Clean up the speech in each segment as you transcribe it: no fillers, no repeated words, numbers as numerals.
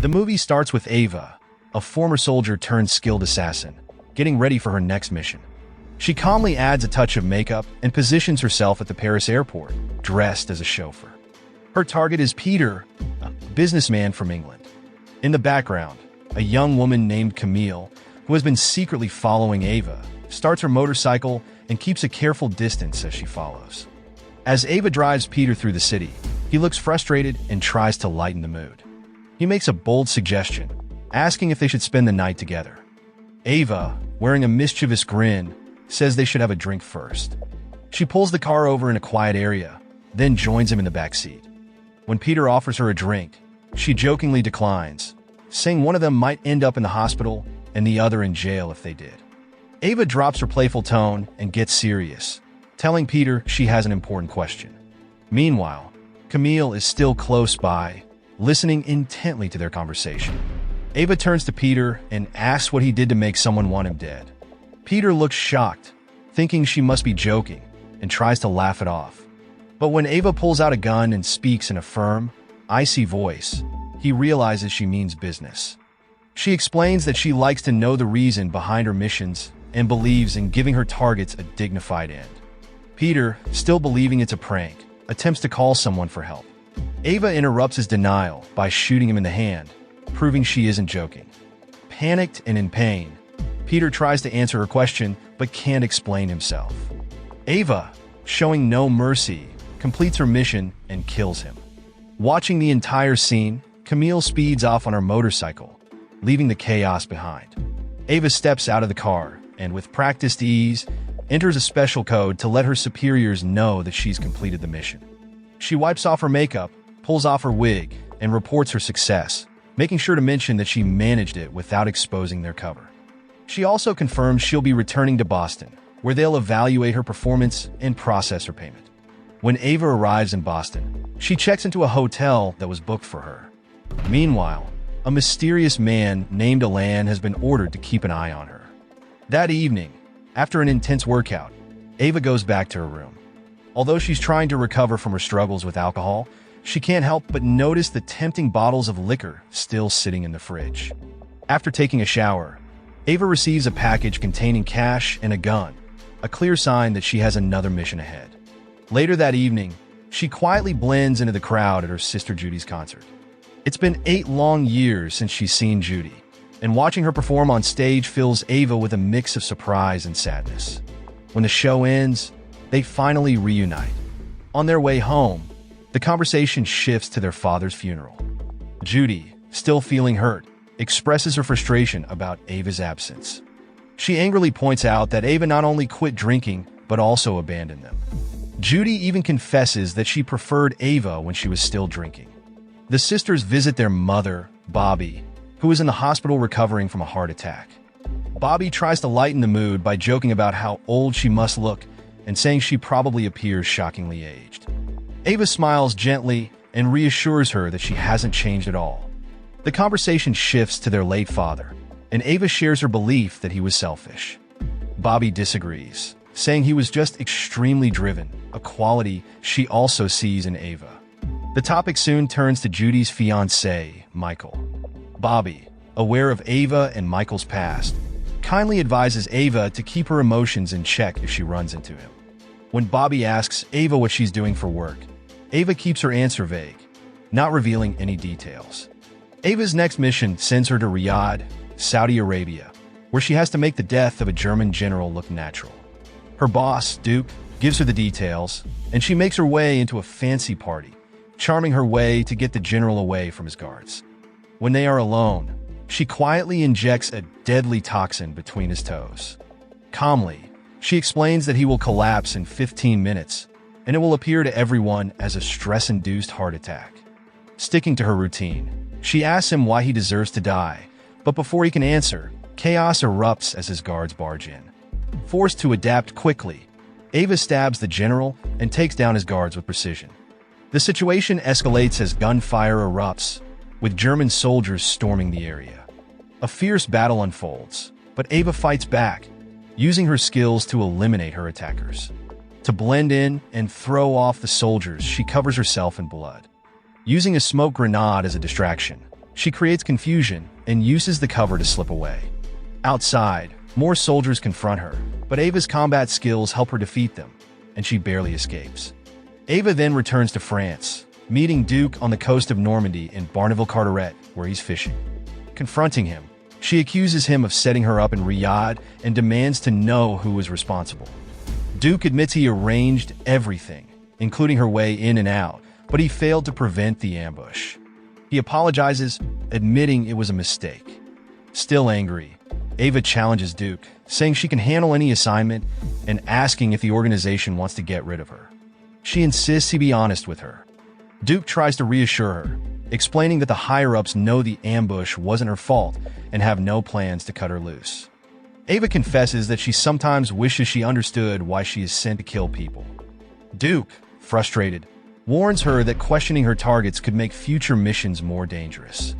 The movie starts with Ava, a former soldier turned skilled assassin, getting ready for her next mission. She calmly adds a touch of makeup and positions herself at the Paris airport, dressed as a chauffeur. Her target is Peter, a businessman from England. In the background, a young woman named Camille, who has been secretly following Ava, starts her motorcycle and keeps a careful distance as she follows. As Ava drives Peter through the city, he looks frustrated and tries to lighten the mood. He makes a bold suggestion, asking if they should spend the night together. Ava, wearing a mischievous grin, says they should have a drink first. She pulls the car over in a quiet area, then joins him in the back seat. When Peter offers her a drink, she jokingly declines, saying one of them might end up in the hospital and the other in jail if they did. Ava drops her playful tone and gets serious, telling Peter she has an important question. Meanwhile, Camille is still close by, listening intently to their conversation. Ava turns to Peter and asks what he did to make someone want him dead. Peter looks shocked, thinking she must be joking, and tries to laugh it off. But when Ava pulls out a gun and speaks in a firm, icy voice, he realizes she means business. She explains that she likes to know the reason behind her missions and believes in giving her targets a dignified end. Peter, still believing it's a prank, attempts to call someone for help. Ava interrupts his denial by shooting him in the hand, proving she isn't joking. Panicked and in pain, Peter tries to answer her question but can't explain himself. Ava, showing no mercy, completes her mission and kills him. Watching the entire scene, Camille speeds off on her motorcycle, leaving the chaos behind. Ava steps out of the car and, with practiced ease, enters a special code to let her superiors know that she's completed the mission. She wipes off her makeup, pulls off her wig, and reports her success, making sure to mention that she managed it without exposing their cover. She also confirms she'll be returning to Boston, where they'll evaluate her performance and process her payment. When Ava arrives in Boston, she checks into a hotel that was booked for her. Meanwhile, a mysterious man named Alan has been ordered to keep an eye on her. That evening, after an intense workout, Ava goes back to her room. Although she's trying to recover from her struggles with alcohol, she can't help but notice the tempting bottles of liquor still sitting in the fridge. After taking a shower, Ava receives a package containing cash and a gun, a clear sign that she has another mission ahead. Later that evening, she quietly blends into the crowd at her sister Judy's concert. It's been 8 long years since she's seen Judy, and watching her perform on stage fills Ava with a mix of surprise and sadness. When the show ends, they finally reunite. On their way home, the conversation shifts to their father's funeral. Judy, still feeling hurt, expresses her frustration about Ava's absence. She angrily points out that Ava not only quit drinking, but also abandoned them. Judy even confesses that she preferred Ava when she was still drinking. The sisters visit their mother, Bobby, who is in the hospital recovering from a heart attack. Bobby tries to lighten the mood by joking about how old she must look and saying she probably appears shockingly aged. Ava smiles gently and reassures her that she hasn't changed at all. The conversation shifts to their late father, and Ava shares her belief that he was selfish. Bobby disagrees, saying he was just extremely driven, a quality she also sees in Ava. The topic soon turns to Judy's fiancé, Michael. Bobby, aware of Ava and Michael's past, kindly advises Ava to keep her emotions in check if she runs into him. When Bobby asks Ava what she's doing for work, Ava keeps her answer vague, not revealing any details. Ava's next mission sends her to Riyadh, Saudi Arabia, where she has to make the death of a German general look natural. Her boss, Duke, gives her the details, and she makes her way into a fancy party, charming her way to get the general away from his guards. When they are alone, she quietly injects a deadly toxin between his toes. Calmly, she explains that he will collapse in 15 minutes, and it will appear to everyone as a stress-induced heart attack. Sticking to her routine, she asks him why he deserves to die, but before he can answer, chaos erupts as his guards barge in. Forced to adapt quickly, Ava stabs the general and takes down his guards with precision. The situation escalates as gunfire erupts, with German soldiers storming the area. A fierce battle unfolds, but Ava fights back, using her skills to eliminate her attackers. To blend in and throw off the soldiers, she covers herself in blood. Using a smoke grenade as a distraction, She creates confusion and uses the cover to slip away. Outside, more soldiers confront her, but Ava's combat skills help her defeat them, and she barely escapes. Ava then returns to France, meeting Duke on the coast of Normandy in Barneville-Carteret, where he's fishing. Confronting him, she accuses him of setting her up in Riyadh and demands to know who was responsible. Duke admits he arranged everything, including her way in and out, but he failed to prevent the ambush. He apologizes, admitting it was a mistake. Still angry, Ava challenges Duke, saying she can handle any assignment and asking if the organization wants to get rid of her. She insists he be honest with her. Duke tries to reassure her, explaining that the higher-ups know the ambush wasn't her fault and have no plans to cut her loose. Ava confesses that she sometimes wishes she understood why she is sent to kill people. Duke, frustrated, warns her that questioning her targets could make future missions more dangerous.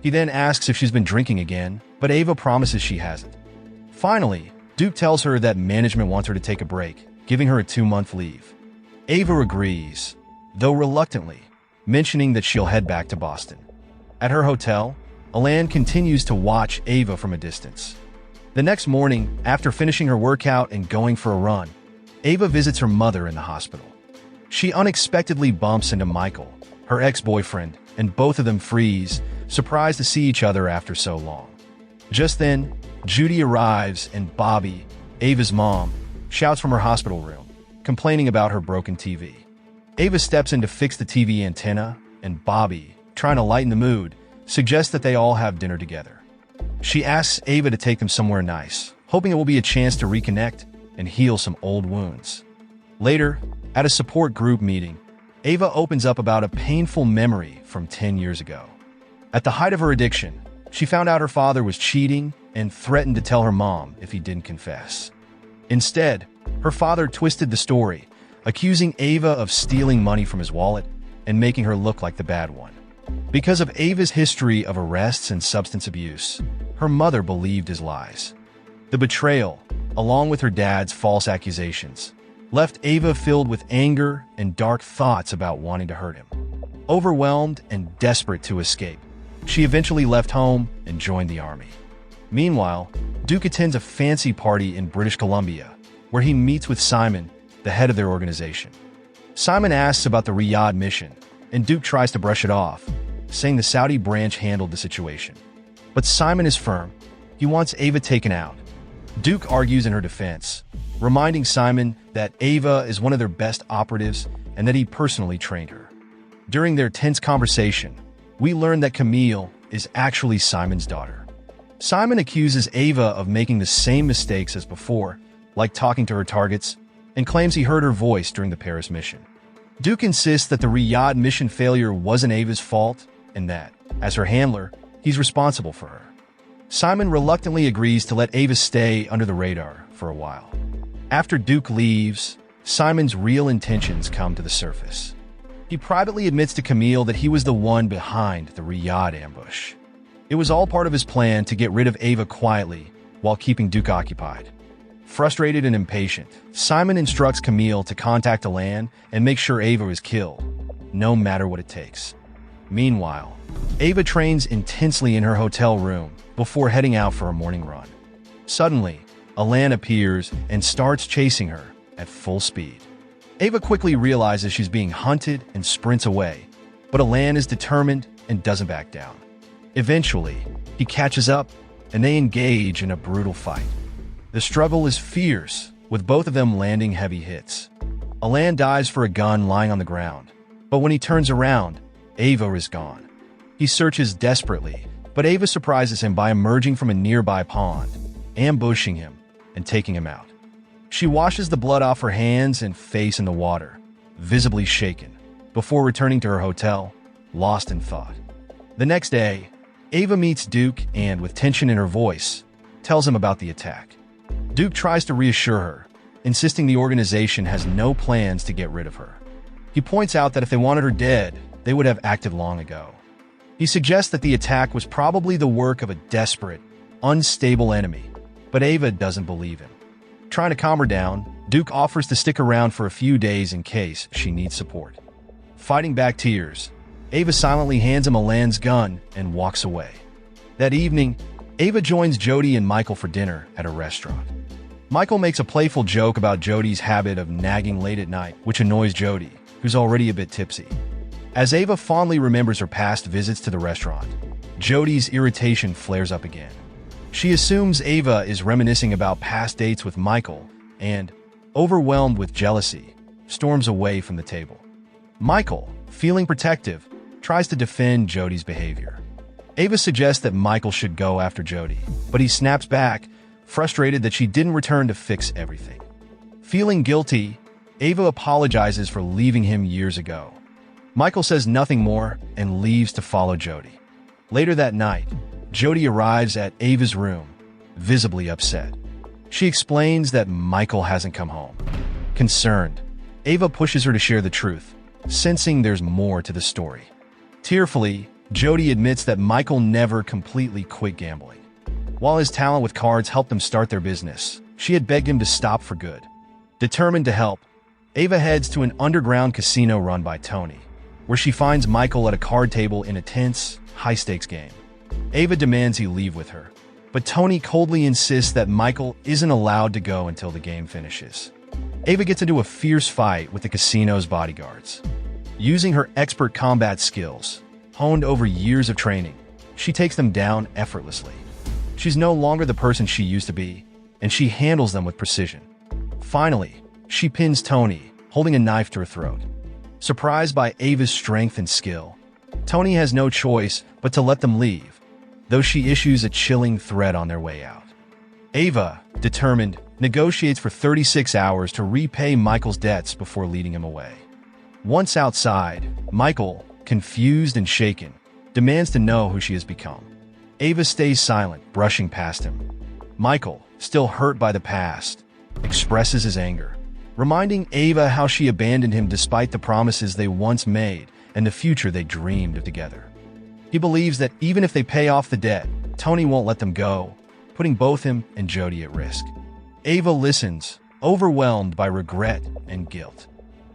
He then asks if she's been drinking again, but Ava promises she hasn't. Finally, Duke tells her that management wants her to take a break, giving her a 2-month leave. Ava agrees, though reluctantly, mentioning that she'll head back to Boston. At her hotel, Alan continues to watch Ava from a distance. The next morning, after finishing her workout and going for a run, Ava visits her mother in the hospital. She unexpectedly bumps into Michael, her ex-boyfriend, and both of them freeze, surprised to see each other after so long. Just then, Judy arrives and Bobby, Ava's mom, shouts from her hospital room, complaining about her broken TV. Ava steps in to fix the TV antenna, and Bobby, trying to lighten the mood, suggests that they all have dinner together. She asks Ava to take them somewhere nice, hoping it will be a chance to reconnect and heal some old wounds. Later, at a support group meeting, Ava opens up about a painful memory from 10 years ago. At the height of her addiction, she found out her father was cheating and threatened to tell her mom if he didn't confess. Instead, her father twisted the story, accusing Ava of stealing money from his wallet and making her look like the bad one. Because of Ava's history of arrests and substance abuse, her mother believed his lies. The betrayal, along with her dad's false accusations, left Ava filled with anger and dark thoughts about wanting to hurt him. Overwhelmed and desperate to escape, she eventually left home and joined the army. Meanwhile, Duke attends a fancy party in British Columbia, where he meets with Simon, the head of their organization. Simon asks about the Riyadh mission, and Duke tries to brush it off, saying the Saudi branch handled the situation. But Simon is firm. He wants Ava taken out. Duke argues in her defense, reminding Simon that Ava is one of their best operatives and that he personally trained her. During their tense conversation, we learn that Camille is actually Simon's daughter. Simon accuses Ava of making the same mistakes as before, like talking to her targets, and claims he heard her voice during the Paris mission. Duke insists that the Riyadh mission failure wasn't Ava's fault and that, as her handler, he's responsible for her. Simon reluctantly agrees to let Ava stay under the radar for a while. After Duke leaves, Simon's real intentions come to the surface. He privately admits to Camille that he was the one behind the Riyadh ambush. It was all part of his plan to get rid of Ava quietly while keeping Duke occupied. Frustrated and impatient, Simon instructs Camille to contact Alan and make sure Ava is killed, no matter what it takes. Meanwhile, Ava trains intensely in her hotel room before heading out for a morning run. Suddenly, Alan appears and starts chasing her at full speed. Ava quickly realizes she's being hunted and sprints away, but Alan is determined and doesn't back down. Eventually, he catches up and they engage in a brutal fight. The struggle is fierce, with both of them landing heavy hits. Alan dies for a gun lying on the ground, but when he turns around, Ava is gone. He searches desperately, but Ava surprises him by emerging from a nearby pond, ambushing him and taking him out. She washes the blood off her hands and face in the water, visibly shaken, before returning to her hotel, lost in thought. The next day, Ava meets Duke and, with tension in her voice, tells him about the attack. Duke tries to reassure her, insisting the organization has no plans to get rid of her. He points out that if they wanted her dead, they would have acted long ago. He suggests that the attack was probably the work of a desperate, unstable enemy, but Ava doesn't believe him. Trying to calm her down, Duke offers to stick around for a few days in case she needs support. Fighting back tears, Ava silently hands him a Land's gun and walks away. That evening, Ava joins Jody and Michael for dinner at a restaurant. Michael makes a playful joke about Jody's habit of nagging late at night, which annoys Jody, who's already a bit tipsy. As Ava fondly remembers her past visits to the restaurant, Jody's irritation flares up again. She assumes Ava is reminiscing about past dates with Michael and, overwhelmed with jealousy, storms away from the table. Michael, feeling protective, tries to defend Jody's behavior. Ava suggests that Michael should go after Jody, but he snaps back, frustrated that she didn't return to fix everything. Feeling guilty, Ava apologizes for leaving him years ago. Michael says nothing more and leaves to follow Jody. Later that night, Jody arrives at Ava's room, visibly upset. She explains that Michael hasn't come home. Concerned, Ava pushes her to share the truth, sensing there's more to the story. Tearfully, Jody admits that Michael never completely quit gambling. While his talent with cards helped him start their business, she had begged him to stop for good. Determined to help, Ava heads to an underground casino run by Tony, where she finds Michael at a card table in a tense, high-stakes game. Ava demands he leave with her, but Tony coldly insists that Michael isn't allowed to go until the game finishes. Ava gets into a fierce fight with the casino's bodyguards. Using her expert combat skills, honed over years of training, she takes them down effortlessly. She's no longer the person she used to be, and she handles them with precision. Finally, she pins Tony, holding a knife to her throat. Surprised by Ava's strength and skill, Tony has no choice but to let them leave, though she issues a chilling threat on their way out. Ava, determined, negotiates for 36 hours to repay Michael's debts before leading him away. Once outside, Michael, confused and shaken, demands to know who she has become. Ava stays silent, brushing past him. Michael, still hurt by the past, expresses his anger, reminding Ava how she abandoned him despite the promises they once made and the future they dreamed of together. He believes that even if they pay off the debt, Tony won't let them go, putting both him and Jody at risk. Ava listens, overwhelmed by regret and guilt.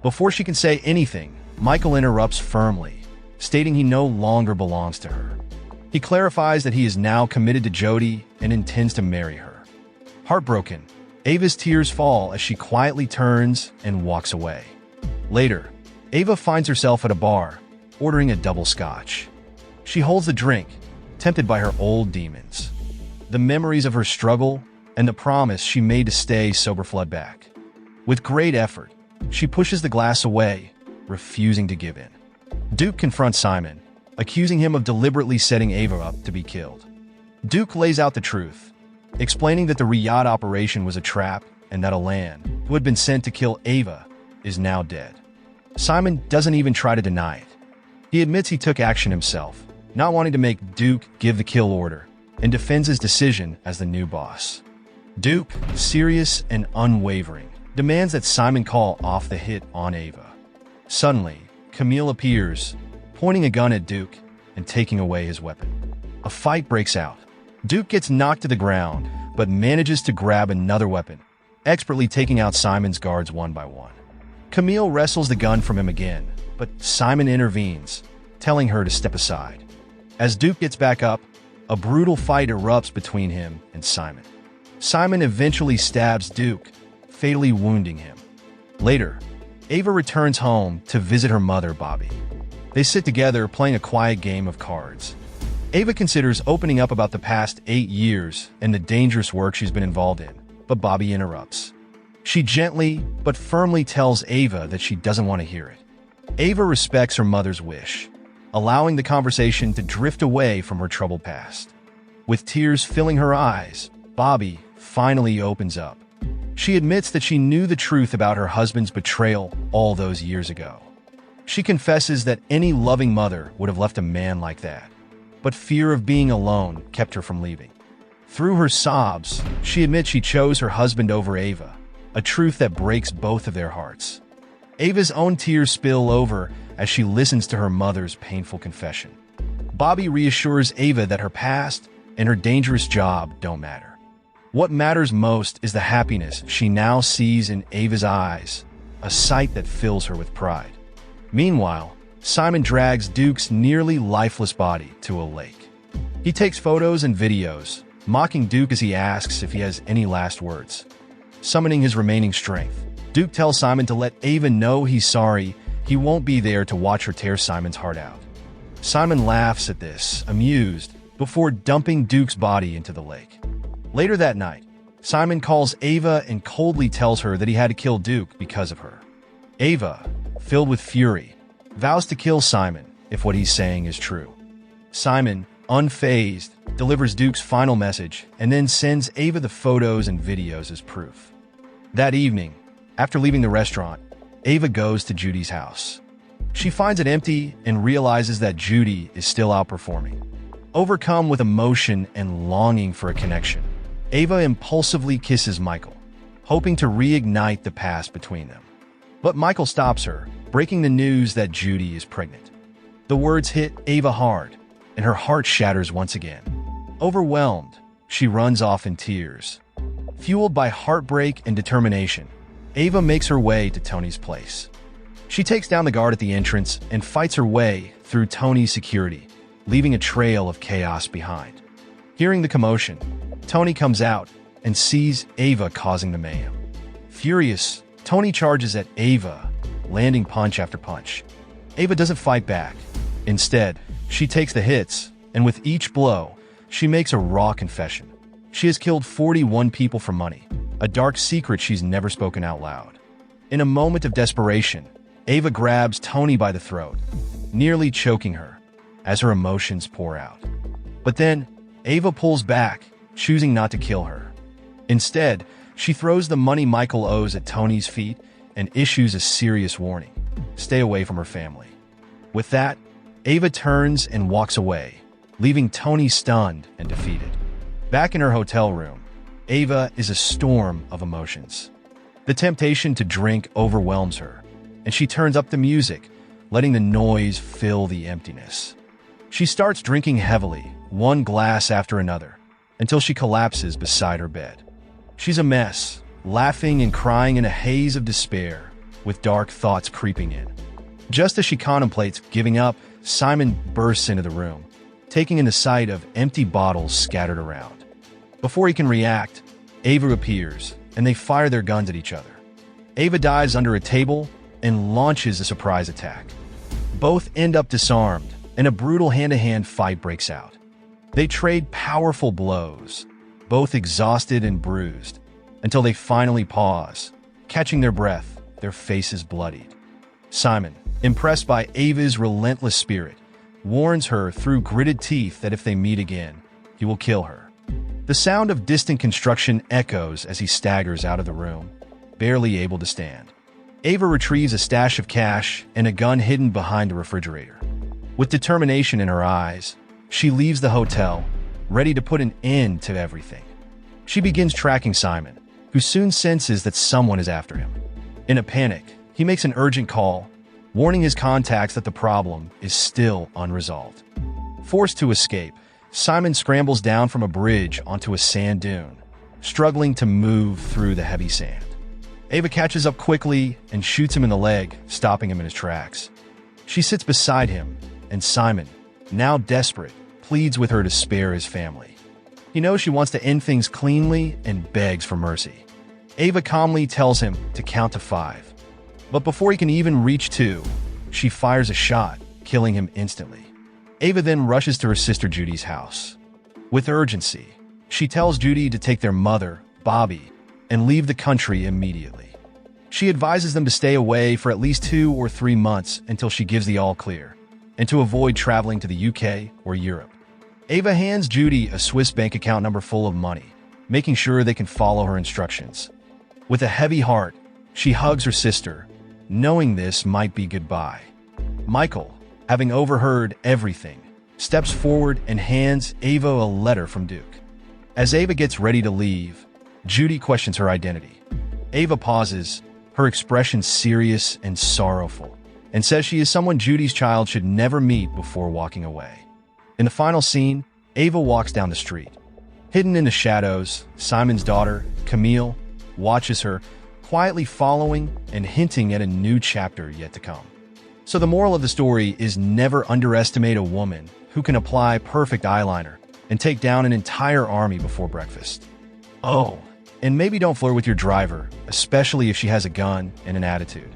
Before she can say anything, Michael interrupts firmly, stating he no longer belongs to her. He clarifies that he is now committed to Jody and intends to marry her. Heartbroken, Ava's tears fall as she quietly turns and walks away. Later, Ava finds herself at a bar, ordering a double scotch. She holds the drink, tempted by her old demons. The memories of her struggle and the promise she made to stay sober flood back. With great effort, she pushes the glass away, refusing to give in. Duke confronts Simon, accusing him of deliberately setting Ava up to be killed. Duke lays out the truth, explaining that the Riyadh operation was a trap and that Alan, who had been sent to kill Ava, is now dead. Simon doesn't even try to deny it. He admits he took action himself, not wanting to make Duke give the kill order, and defends his decision as the new boss. Duke, serious and unwavering, demands that Simon call off the hit on Ava. Suddenly, Camille appears, pointing a gun at Duke and taking away his weapon. A fight breaks out. Duke gets knocked to the ground, but manages to grab another weapon, expertly taking out Simon's guards one by one. Camille wrestles the gun from him again, but Simon intervenes, telling her to step aside. As Duke gets back up, a brutal fight erupts between him and Simon. Simon eventually stabs Duke, fatally wounding him. Later, Ava returns home to visit her mother, Bobby. They sit together playing a quiet game of cards. Ava considers opening up about the past 8 years and the dangerous work she's been involved in, but Bobby interrupts. She gently but firmly tells Ava that she doesn't want to hear it. Ava respects her mother's wish, allowing the conversation to drift away from her troubled past. With tears filling her eyes, Bobby finally opens up. She admits that she knew the truth about her husband's betrayal all those years ago. She confesses that any loving mother would have left a man like that, but fear of being alone kept her from leaving. Through her sobs, she admits she chose her husband over Ava, a truth that breaks both of their hearts. Ava's own tears spill over as she listens to her mother's painful confession. Bobby reassures Ava that her past and her dangerous job don't matter. What matters most is the happiness she now sees in Ava's eyes, a sight that fills her with pride. Meanwhile, Simon drags Duke's nearly lifeless body to a lake. He takes photos and videos, mocking Duke as he asks if he has any last words. Summoning his remaining strength, Duke tells Simon to let Ava know he's sorry. He won't be there to watch her tear Simon's heart out. Simon laughs at this, amused, before dumping Duke's body into the lake. Later that night, Simon calls Ava and coldly tells her that he had to kill Duke because of her. Ava, filled with fury, vows to kill Simon if what he's saying is true. Simon, unfazed, delivers Duke's final message and then sends Ava the photos and videos as proof. That evening, after leaving the restaurant, Ava goes to Judy's house. She finds it empty and realizes that Judy is still out performing. Overcome with emotion and longing for a connection, Ava impulsively kisses Michael, hoping to reignite the past between them. But Michael stops her, breaking the news that Judy is pregnant. The words hit Ava hard, and her heart shatters once again. Overwhelmed, she runs off in tears. Fueled by heartbreak and determination, Ava makes her way to Tony's place. She takes down the guard at the entrance and fights her way through Tony's security, leaving a trail of chaos behind. Hearing the commotion, Tony comes out and sees Ava causing the mayhem. Furious, Tony charges at Ava, landing punch after punch. Ava doesn't fight back. Instead, she takes the hits, and with each blow, she makes a raw confession. She has killed 41 people for money, a dark secret she's never spoken out loud. In a moment of desperation, Ava grabs Tony by the throat, nearly choking her, as her emotions pour out. But then, Ava pulls back, choosing not to kill her. Instead, she throws the money Michael owes at Tony's feet and issues a serious warning: stay away from her family. With that, Ava turns and walks away, leaving Tony stunned and defeated. Back in her hotel room, Ava is a storm of emotions. The temptation to drink overwhelms her, and she turns up the music, letting the noise fill the emptiness. She starts drinking heavily, one glass after another, until she collapses beside her bed. She's a mess, laughing and crying in a haze of despair, with dark thoughts creeping in. Just as she contemplates giving up, Simon bursts into the room, taking in the sight of empty bottles scattered around. Before he can react, Ava appears, and they fire their guns at each other. Ava dives under a table and launches a surprise attack. Both end up disarmed, and a brutal hand-to-hand fight breaks out. They trade powerful blows, both exhausted and bruised, until they finally pause, catching their breath, their faces bloodied. Simon, impressed by Ava's relentless spirit, warns her through gritted teeth that if they meet again, he will kill her. The sound of distant construction echoes as he staggers out of the room, barely able to stand. Ava retrieves a stash of cash and a gun hidden behind a refrigerator. With determination in her eyes, she leaves the hotel, ready to put an end to everything. She begins tracking Simon, who soon senses that someone is after him. In a panic, he makes an urgent call, warning his contacts that the problem is still unresolved. Forced to escape, Simon scrambles down from a bridge onto a sand dune, struggling to move through the heavy sand. Ava catches up quickly and shoots him in the leg, stopping him in his tracks. She sits beside him, and Simon, now desperate, pleads with her to spare his family. He knows she wants to end things cleanly and begs for mercy. Ava calmly tells him to count to 5. But before he can even reach 2, she fires a shot, killing him instantly. Ava then rushes to her sister Judy's house. With urgency, she tells Judy to take their mother, Bobby, and leave the country immediately. She advises them to stay away for at least 2 or 3 months until she gives the all-clear, and to avoid traveling to the UK or Europe. Ava hands Judy a Swiss bank account number full of money, making sure they can follow her instructions. With a heavy heart, she hugs her sister, knowing this might be goodbye. Michael, having overheard everything, steps forward and hands Ava a letter from Duke. As Ava gets ready to leave, Judy questions her identity. Ava pauses, her expression serious and sorrowful, and says she is someone Judy's child should never meet before walking away. In the final scene, Ava walks down the street. Hidden in the shadows, Simon's daughter, Camille, watches her, quietly following and hinting at a new chapter yet to come. So the moral of the story is never underestimate a woman who can apply perfect eyeliner and take down an entire army before breakfast. Oh, and maybe don't flirt with your driver, especially if she has a gun and an attitude.